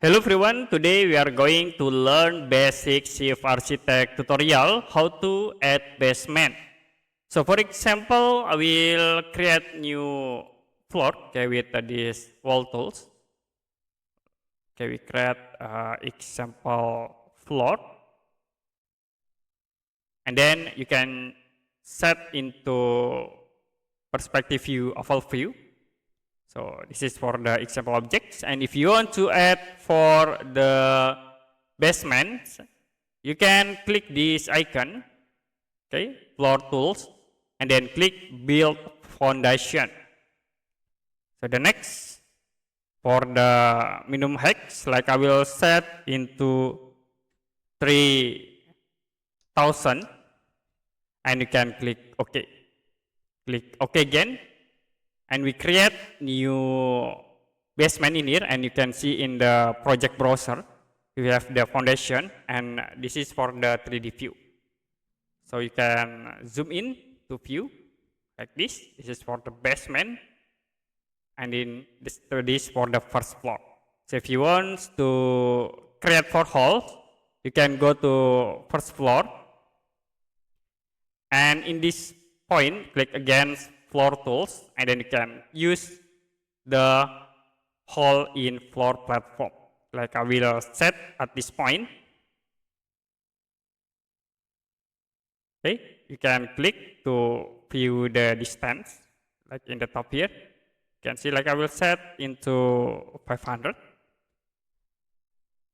Hello everyone, today we are going to learn basic Shift Architect tutorial how to add basement. So for example, I will create new floor with this wall tools. We create example floor, and then you can set into perspective view, oval view. So this is for the example objects, and if you want to add for the basement, you can click this icon, floor tools, and then click build foundation. So the next, for the minimum height, like I will set into 3000, and you can click OK. Click OK again, and we create new basement in here, and you can see in the project browser we have the foundation, and this is for the 3D view. So you can zoom in to view like this. This is for the basement, and in this for the first floor. So if you want to create 4 halls, you can go to first floor, and in this point click against floor tools, and then you can use the hole in floor platform. Like I will set at this point. You can click to view the distance, like in the top here. You can see like I will set into 500.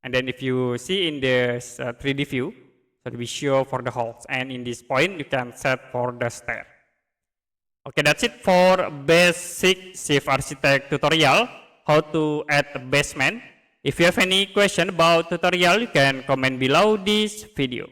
And then if you see in this 3D view, so we show for the holes, and in this point you can set for the stair. Okay, that's it for basic Shift Architect tutorial, how to add a basement. If you have any question about tutorial, you can comment below this video.